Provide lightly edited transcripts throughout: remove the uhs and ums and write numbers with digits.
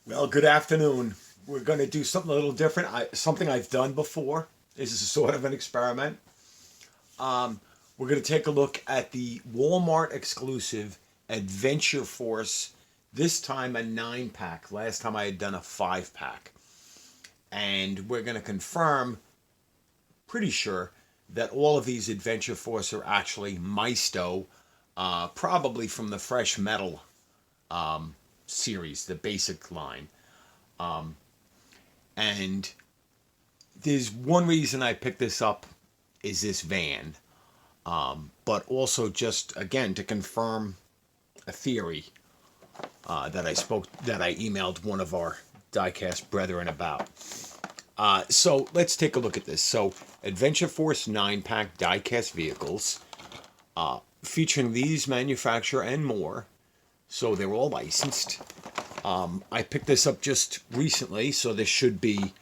Well, good afternoon. We're going to do something a little different. Something I've done before. This is sort of an experiment. We're going to take a look at the Walmart exclusive Adventure Force. This time a 9 pack. Last time I had done a 5 pack. And we're going to confirm, pretty sure, that all of these Adventure Force are actually Maisto, probably from the Fresh Metal series, the basic line. And there's one reason I picked this up is this van, but also just again to confirm a theory that I emailed one of our Diecast brethren about. So let's take a look at this. So Adventure Force 9 pack diecast vehicles, featuring these manufacturer and more. So they're all licensed. I picked this up just recently, so this should be.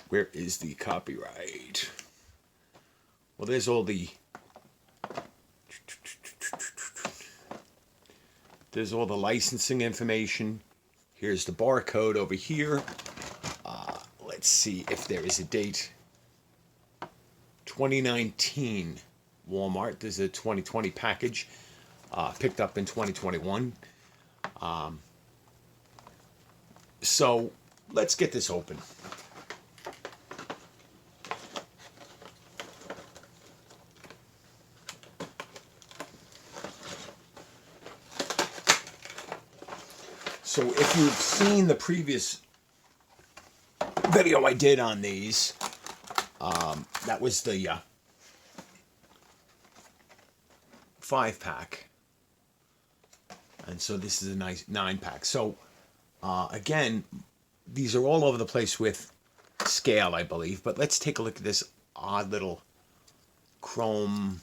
Where is the copyright? Well, there's all the. There's all the licensing information. Here's the barcode over here. Let's see if there is a date. 2019 Walmart. This is a 2020 package. Picked up in 2021. So let's get this open. So if you've seen the previous video I did on these, that was the 5 pack. And so this is a nice 9 pack. So again, these are all over the place with scale, I believe. But let's take a look at this odd little chrome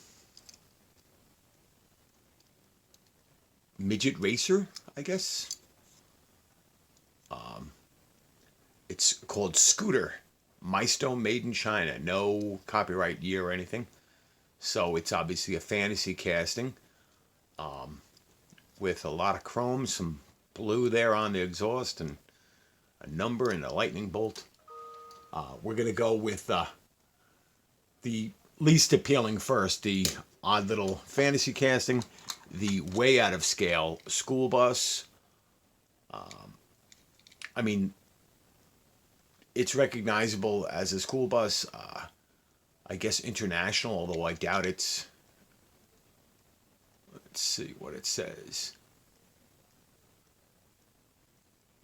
midget racer, I guess. It's called Scooter. Milestone, made in China. No copyright year or anything. So it's obviously a fantasy casting. With a lot of chrome, some blue there on the exhaust, and a number and a lightning bolt. We're going to go with the least appealing first, the odd little fantasy casting, the way out of scale school bus. I mean, it's recognizable as a school bus. I guess international, although I doubt it's. Let's see what it says.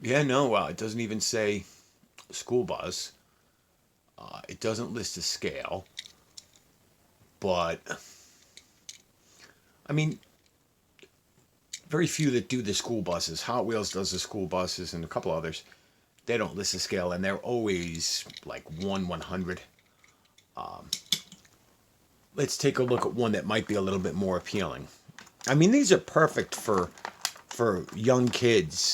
Yeah, no, it doesn't even say school bus. It doesn't list a scale. But, I mean, very few that do the school buses. Hot Wheels does the school buses and a couple others. They don't list a scale, and they're always like 1/100. Let's take a look at one that might be a little bit more appealing. I mean, these are perfect for young kids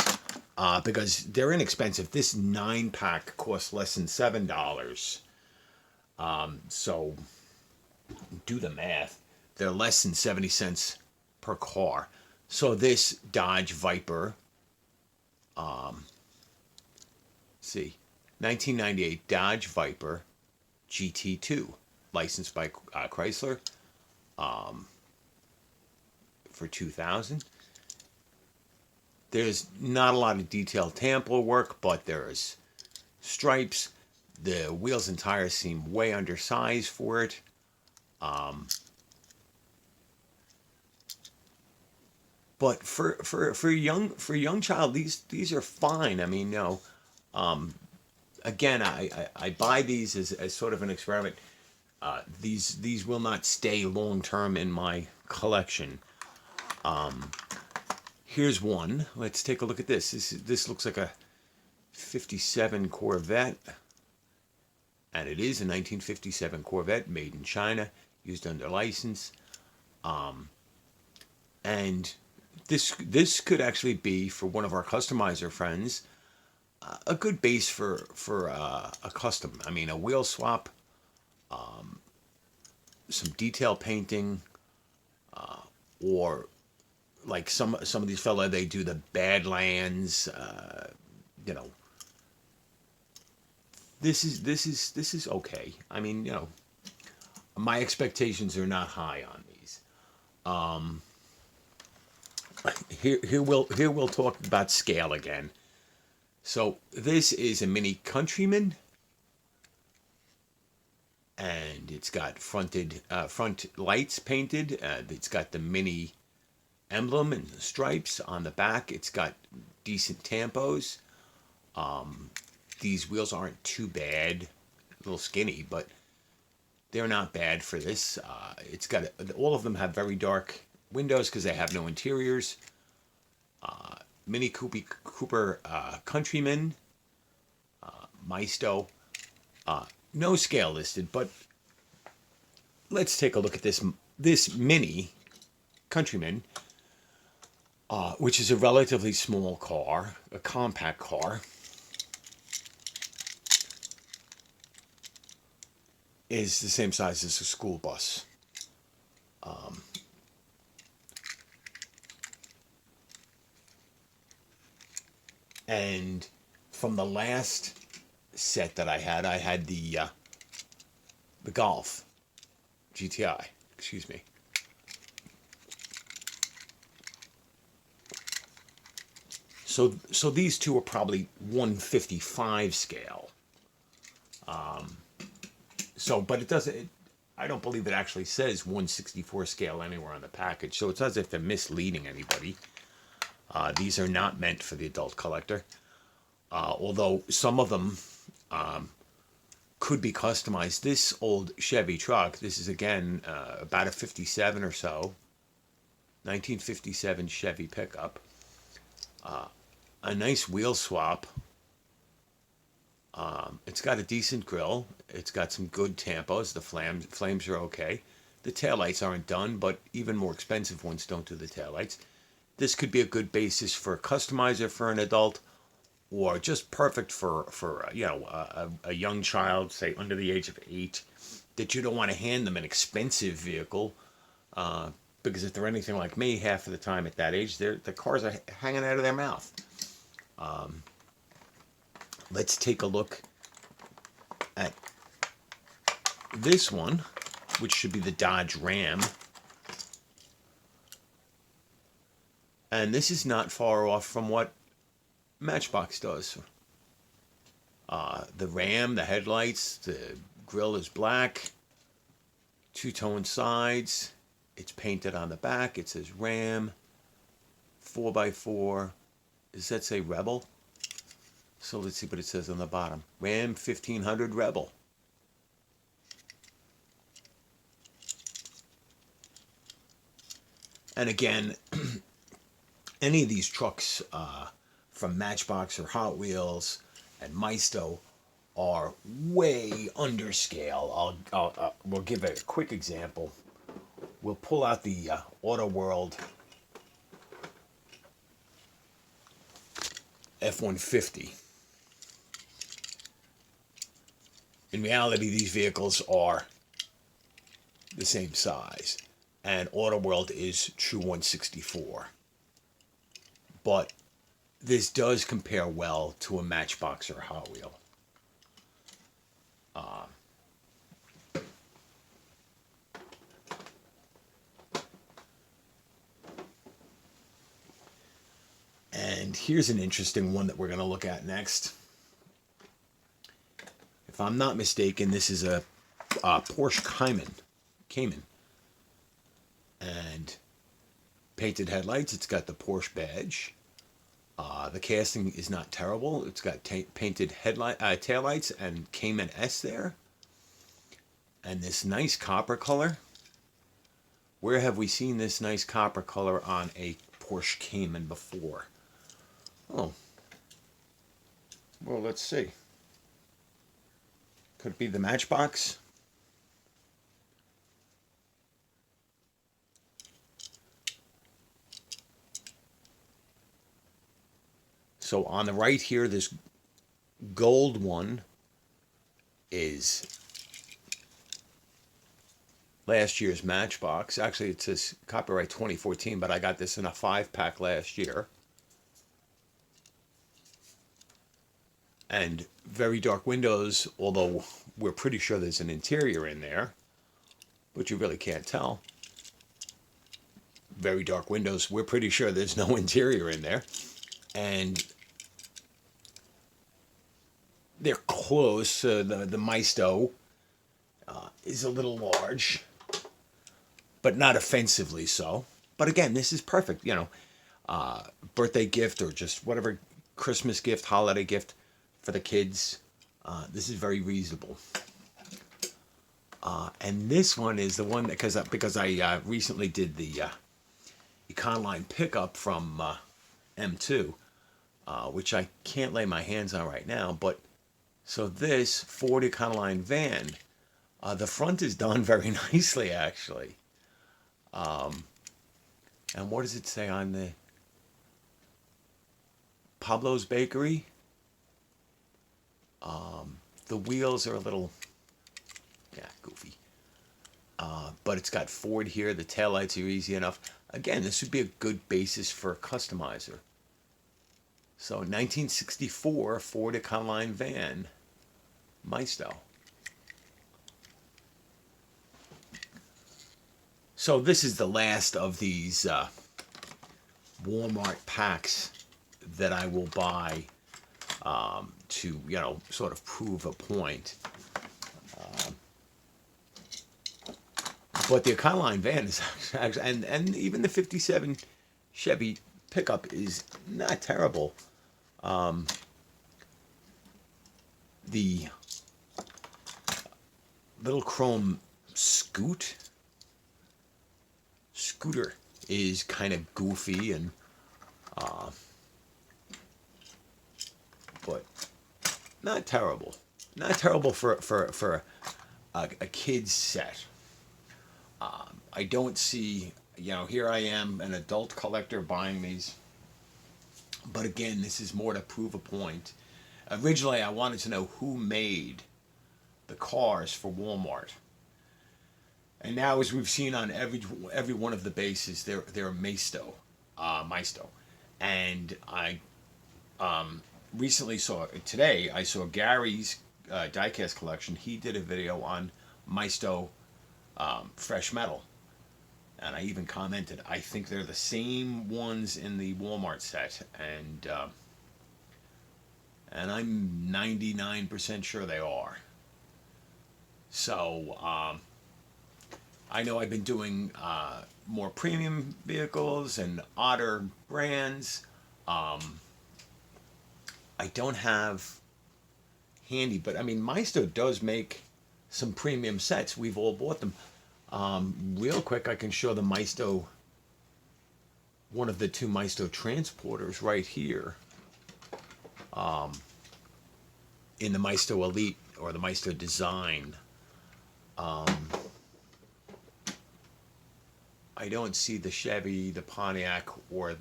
because they're inexpensive. This 9 pack costs less than $7. So do the math. They're less than 70 cents per car. So this Dodge Viper, see, 1998 Dodge Viper GT2, licensed by Chrysler, for 2000. There's not a lot of detailed tamper work, but there's stripes. The wheels and tires seem way undersized for it. But for young child, these are fine. I mean, no. Again, I buy these as sort of an experiment. These will not stay long term in my collection. Here's one. Let's take a look at this. This looks like a 57 Corvette. And it is a 1957 Corvette made in China, used under license. And this could actually be, for one of our customizer friends, a good base for a custom. I mean, a wheel swap, some detail painting, or like some of these fella, they do the Badlands. You know, this is okay. I mean, you know, my expectations are not high on these. Here we'll talk about scale again. So this is a mini Countryman, and it's got front lights painted. It's got the mini emblem and stripes on the back. It's got decent tampos. These wheels aren't too bad, a little skinny, but they're not bad for this. It's got all of them have very dark windows because they have no interiors. Mini Cooper Countryman, Maisto. No scale listed, but let's take a look at this mini Countryman, which is a relatively small car, a compact car. Is the same size as a school bus. And from the last set that I had the Golf GTI. Excuse me. So these two are probably 155 scale. But it doesn't. I don't believe it actually says 164 scale anywhere on the package. So it's as if they're misleading anybody. These are not meant for the adult collector. Although some of them could be customized. This old Chevy Truck, this is again about a 57 or so. 1957 Chevy pickup. A nice wheel swap. It's got a decent grill. It's got some good tampos. The flames are okay. The taillights aren't done, but even more expensive ones don't do the taillights. This could be a good basis for a customizer for an adult, or just perfect for a young child, say under the age of 8, that you don't want to hand them an expensive vehicle, because if they're anything like me, half of the time at that age, the cars are hanging out of their mouth. Let's take a look at this one, which should be the Dodge Ram. And this is not far off from what Matchbox does. The Ram, the headlights, the grille is black, two-tone sides. It's painted on the back. It says Ram, 4x4. Does that say Rebel? So let's see what it says on the bottom. Ram 1500 Rebel. And again, any of these trucks from Matchbox or Hot Wheels and Maisto are way under scale. We'll give a quick example. We'll pull out the Auto World F-150. In reality, these vehicles are the same size, and Auto World is true 164. But this does compare well to a Matchbox or a Hot Wheel. And here's an interesting one that we're going to look at next. If I'm not mistaken, this is a Porsche Cayman. And painted headlights. It's got the Porsche badge. The casting is not terrible. It's got painted taillights and Cayman S there. And this nice copper color. Where have we seen this nice copper color on a Porsche Cayman before? Oh. Well, let's see. Could it be the Matchbox? So on the right here, this gold one is last year's Matchbox. Actually, it says copyright 2014, but I got this in a 5-pack last year. And very dark windows, although we're pretty sure there's an interior in there, but you really can't tell. Very dark windows, we're pretty sure there's no interior in there. And they're close. The Maisto is a little large, but not offensively so. But again, this is perfect, birthday gift or just whatever Christmas gift, holiday gift for the kids. This is very reasonable. And this one is the one that, because I recently did the Econoline pickup from M2, which I can't lay my hands on right now. But so this Ford Econoline van, the front is done very nicely, actually. And what does it say on the Pablo's Bakery? The wheels are a little, goofy. But it's got Ford here. The taillights are easy enough. Again, this would be a good basis for a customizer. So 1964 Ford Econoline van, Maisto. So this is the last of these Walmart packs that I will buy to, sort of prove a point. But the Econoline van is actually, and even the 57 Chevy pickup is not terrible. The little chrome scooter is kind of goofy and but not terrible. Not terrible for a kid's set. I don't see, here I am, an adult collector buying these. But again, this is more to prove a point. Originally, I wanted to know who made the cars for Walmart. And now, as we've seen on every one of the bases, they're Maisto. And I recently today I saw Gary's Diecast collection. He did a video on Maisto Fresh Metal. And I even commented, I think they're the same ones in the Walmart set. And I'm 99% sure they are. So, I know I've been doing more premium vehicles and odder brands. I don't have handy, but I mean, Maisto does make some premium sets. We've all bought them. Real quick, I can show the Maisto, one of the two Maisto transporters right here. In the Maisto Elite or the Maisto Design. I don't see the Chevy, the Pontiac, or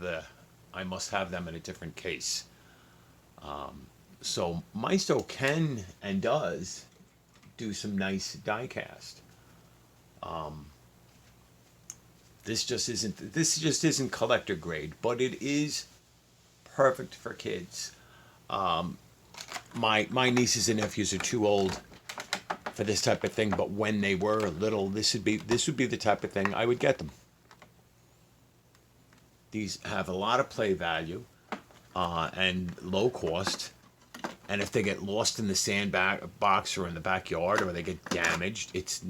I must have them in a different case. So Maisto can and does do some nice diecast. This just isn't collector grade, but it is perfect for kids. My nieces and nephews are too old for this type of thing, but when they were little, this would be the type of thing I would get them. These have a lot of play value and low cost. And if they get lost in the sandbox or in the backyard, or they get damaged, it's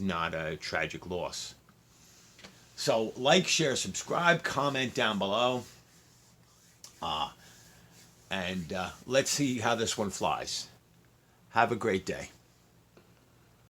not a tragic loss. So like, share, subscribe, comment down below. And let's see how this one flies. Have a great day.